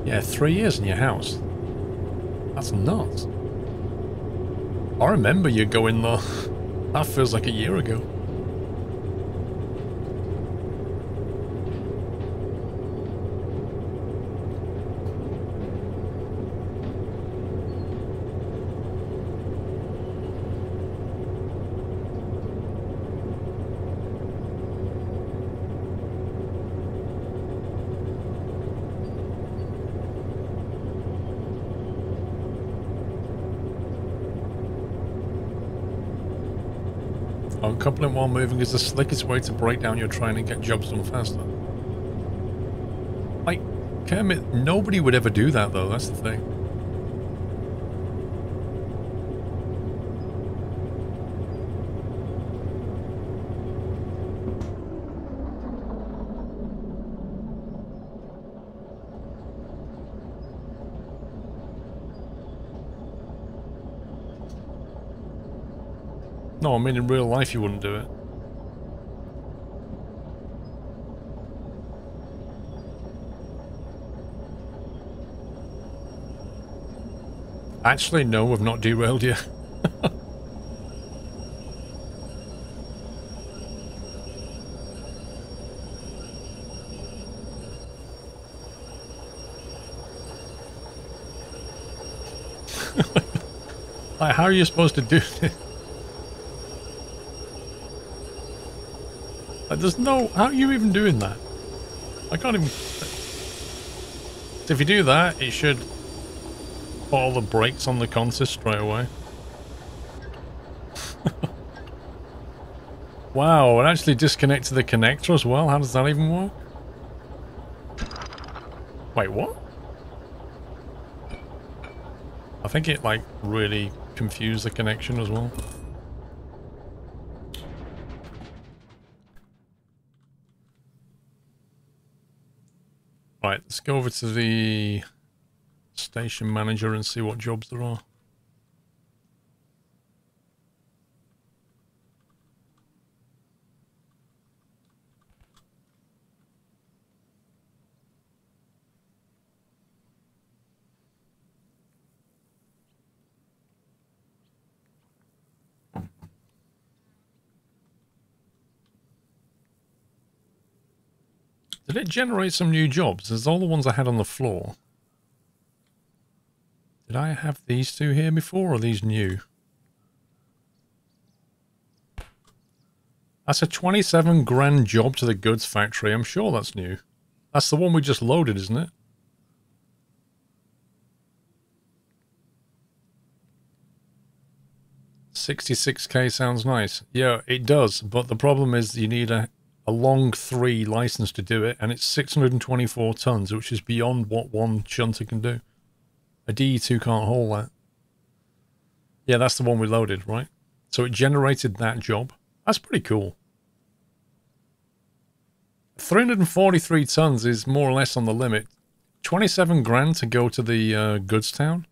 Yeah, 3 years in your house. That's nuts. I remember you going though. That feels like a year ago. Uncoupling while moving is the slickest way to break down your train and get jobs done faster. Like, Kermit, nobody would ever do that though, that's the thing. No, I mean in real life you wouldn't do it. Actually, no, we've not derailed yet. Like, how are you supposed to do this? Like, there's no... How are you even doing that? I can't even... If you do that, it should put all the brakes on the consist straight away. Wow, it actually disconnected the connector as well. How does that even work? Wait, what? I think it, like, really confused the connection as well. Right, let's go over to the station manager and see what jobs there are. Did it generate some new jobs? There's all the ones I had on the floor. Did I have these two here before, or are these new? That's a 27 grand job to the goods factory. I'm sure that's new. That's the one we just loaded, isn't it? $66K sounds nice. Yeah, it does, but the problem is you need a long 3 license to do it, and it's 624 tons, which is beyond what one shunter can do. A DE2 can't haul that. Yeah, that's the one we loaded, right? So it generated that job. That's pretty cool. 343 tons is more or less on the limit. 27 grand to go to the goods town.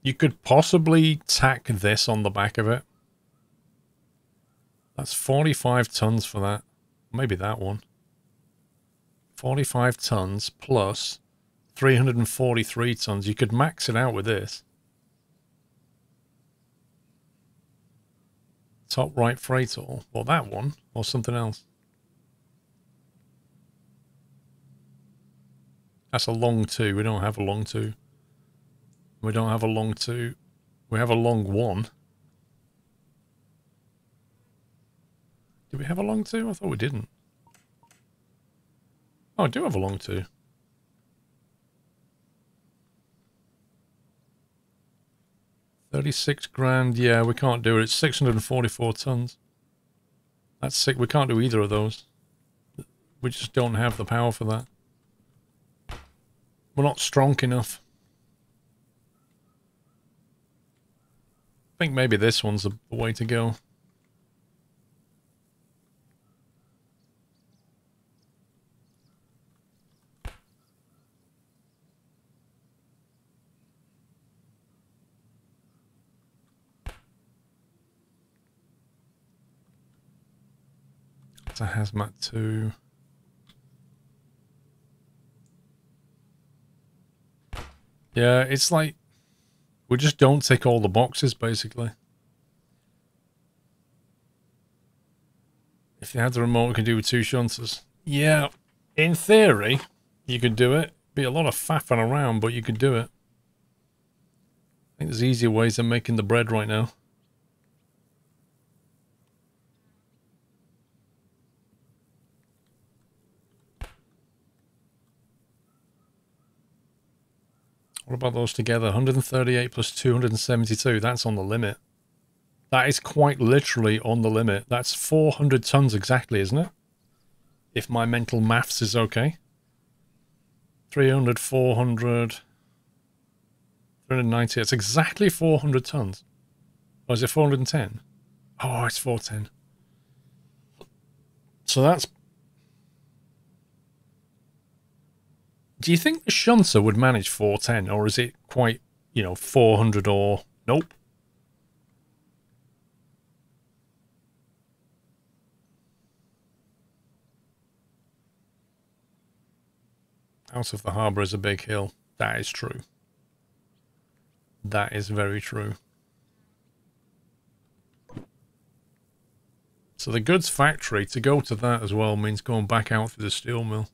You could possibly tack this on the back of it. That's 45 tons for that. Maybe that one. 45 tons plus 343 tons. You could max it out with this. Top right freight all. Well, that one or something else. That's a long 2. We don't have a long 2. We don't have a long 2. We have a long 1. Did we have a long 2? I thought we didn't. Oh, I do have a long 2. $36,000. Yeah, we can't do it. It's 644 tons. That's sick. We can't do either of those. We just don't have the power for that. We're not strong enough. I think maybe this one's the way to go. It's a hazmat too. Yeah, it's like we just don't tick all the boxes, basically. If you had the remote, we could do with 2 shunters. Yeah, in theory, you could do it. Be a lot of faffing around, but you could do it. I think there's easier ways than making the bread right now. What about those together? 138 plus 272. That's on the limit. That is quite literally on the limit. That's 400 tons exactly, isn't it? If my mental maths is okay. 300, 400, 390. It's exactly 400 tons. Or is it 410? Oh, it's 410. So that's... Do you think the shunter would manage 410, or is it quite, you know, 400 or... Nope. Out of the harbour is a big hill. That is true. That is very true. So the goods factory, to go to that as well, means going back out through the steel mill.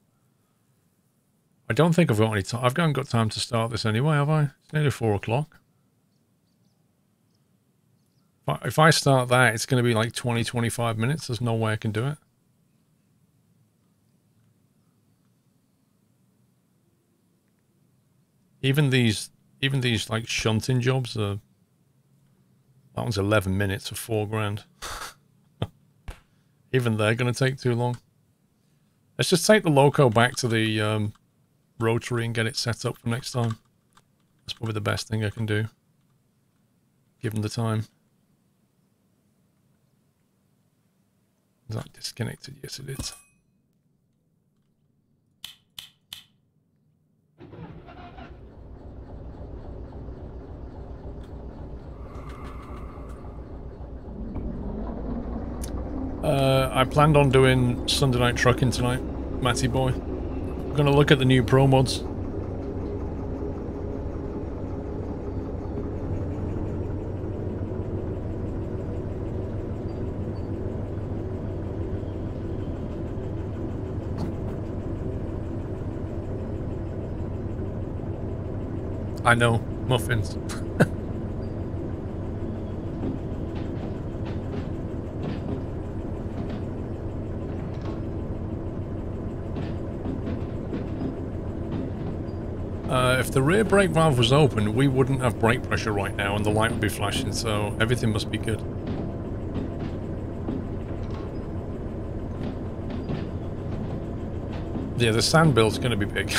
I don't think I've got any time. I've not got time to start this anyway, have I? It's nearly 4 o'clock. If I start that, it's going to be like 20, 25 minutes. There's no way I can do it. Even these like shunting jobs are... That one's 11 minutes of $4,000. Even they're going to take too long. Let's just take the loco back to the rotary and get it set up for next time. That's probably the best thing I can do, given the time. Is that disconnected? Yes, it is. I planned on doing Sunday night trucking tonight, Matty boy. I'm gonna look at the new pro mods. I know, muffins. If the rear brake valve was open, we wouldn't have brake pressure right now and the light would be flashing, so everything must be good. Yeah, the sand bill's going to be big.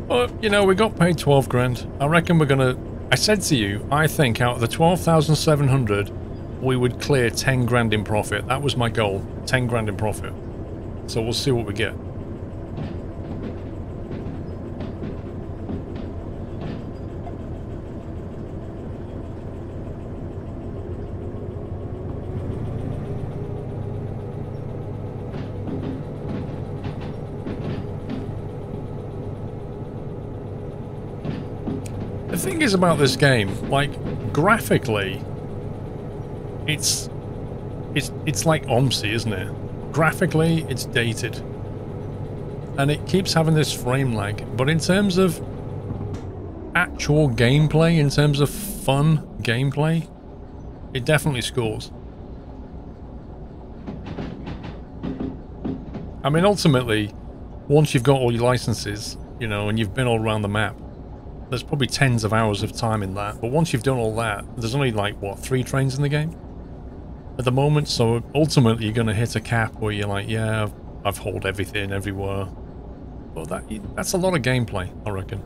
But, you know, we got paid 12 grand. I reckon we're going to... I said to you, I think out of the 12,700, we would clear 10 grand in profit. That was my goal, 10 grand in profit. So we'll see what we get. The thing is about this game, like, graphically, it's it's like OMSI, isn't it? Graphically, it's dated. And it keeps having this frame lag. But in terms of actual gameplay, in terms of fun gameplay, it definitely scores. I mean, ultimately, once you've got all your licenses, you know, and you've been all around the map, there's probably tens of hours of time in that. But once you've done all that, there's only like, what, 3 trains in the game at the moment? So ultimately, you're going to hit a cap where you're like, yeah, I've hauled everything everywhere. But that's a lot of gameplay, I reckon.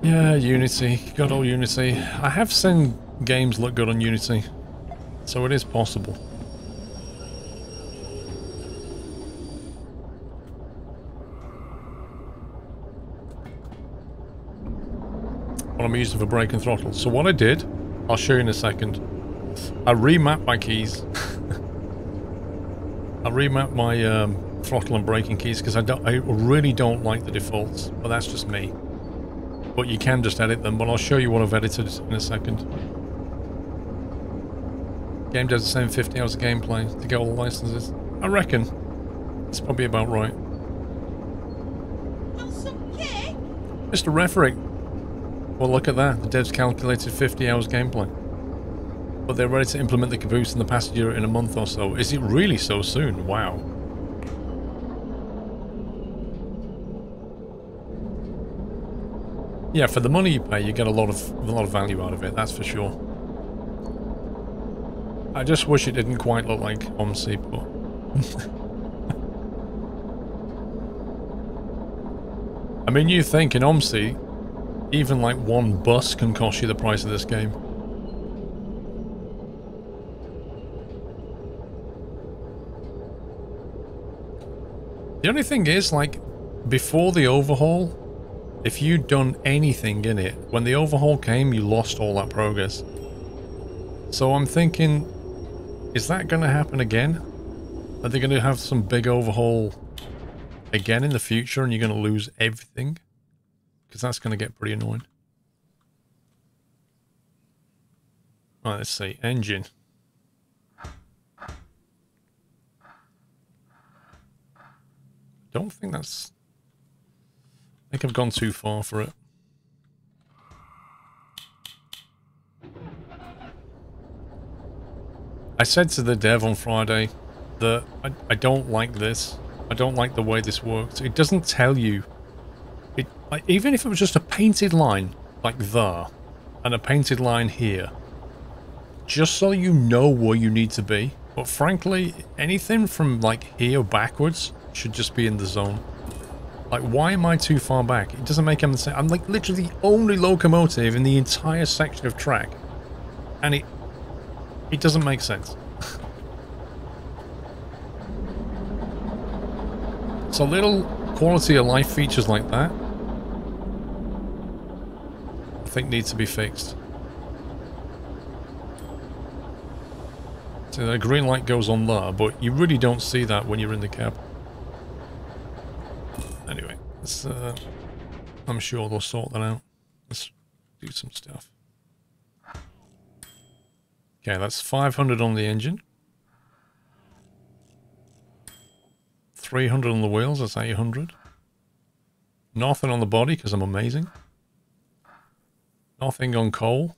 Yeah, Unity. Good old Unity. I have seen games look good on Unity, so it is possible. What I'm using for brake and throttle. So what I did, I'll show you in a second. I remapped my keys. I remapped my throttle and braking keys because I really don't like the defaults, but that's just me. But you can just edit them, but I'll show you what I've edited in a second. Game does the same 50 hours of gameplay to get all the licenses. I reckon. It's probably about right. Mr. Referee. Well, look at that. The devs calculated 50 hours gameplay. But they're ready to implement the caboose and the passenger in a month or so. Is it really so soon? Wow. Yeah, for the money you pay, you get a lot of value out of it. That's for sure. I just wish it didn't quite look like OMSI, but I mean, you think in OMSI, even like one bus can cost you the price of this game. The only thing is, like, before the overhaul, if you'd done anything in it, when the overhaul came, you lost all that progress. So I'm thinking, is that going to happen again? Are they going to have some big overhaul again in the future and you're going to lose everything? Because that's going to get pretty annoying. Right, let's see. Engine. Don't think that's... I think I've gone too far for it. I said to the dev on Friday that I don't like this. I don't like the way this works. It doesn't tell you. It, like, even if it was just a painted line, like there, and a painted line here, just so you know where you need to be. But frankly, anything from like here backwards should just be in the zone. Like, why am I too far back? It doesn't make any sense. I'm like literally the only locomotive in the entire section of track. And it doesn't make sense. So little quality of life features like that, I think need to be fixed. So the green light goes on there, but you really don't see that when you're in the cab. Anyway, let's, I'm sure they'll sort that out. Let's do some stuff. Okay, that's 500 on the engine. 300 on the wheels, that's 800. Nothing on the body, because I'm amazing. Nothing on coal.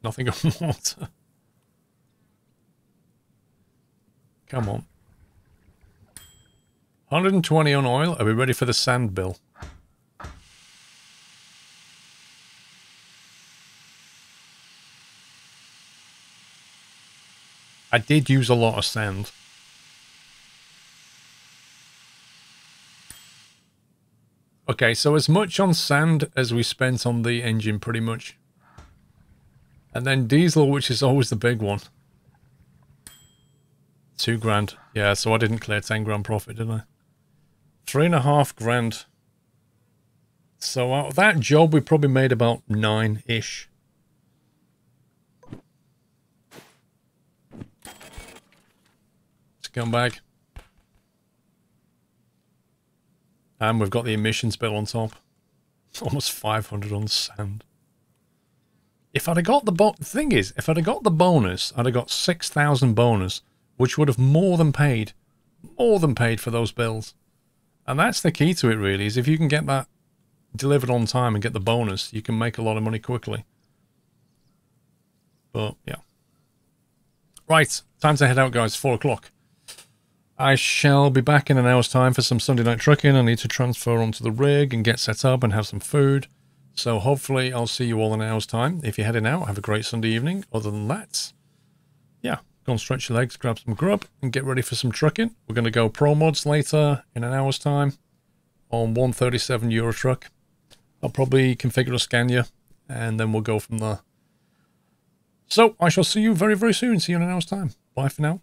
Nothing on water. Come on. 120 on oil. Are we ready for the sand bill? I did use a lot of sand. Okay, so as much on sand as we spent on the engine, pretty much. And then diesel, which is always the big one. 2 grand. Yeah, so I didn't clear 10 grand profit, did I? 3.5 grand. So out of that job, we probably made about 9-ish. Scumbag. And we've got the emissions bill on top. Almost 500 on sand. If I'd have got the thing is, if I'd have got the bonus, I'd have got 6,000 bonus, which would have more than paid for those bills. And that's the key to it, really, is if you can get that delivered on time and get the bonus, you can make a lot of money quickly. But, yeah. Right, time to head out, guys. 4 o'clock. I shall be back in an hour's time for some Sunday night trucking. I need to transfer onto the rig and get set up and have some food. So hopefully I'll see you all in an hour's time. If you're heading out, have a great Sunday evening. Other than that, yeah, go and stretch your legs, grab some grub, and get ready for some trucking. We're going to go pro mods later in an hour's time on 137 Euro truck. I'll probably configure a Scania, and then we'll go from there. So I shall see you very, very soon. See you in an hour's time. Bye for now.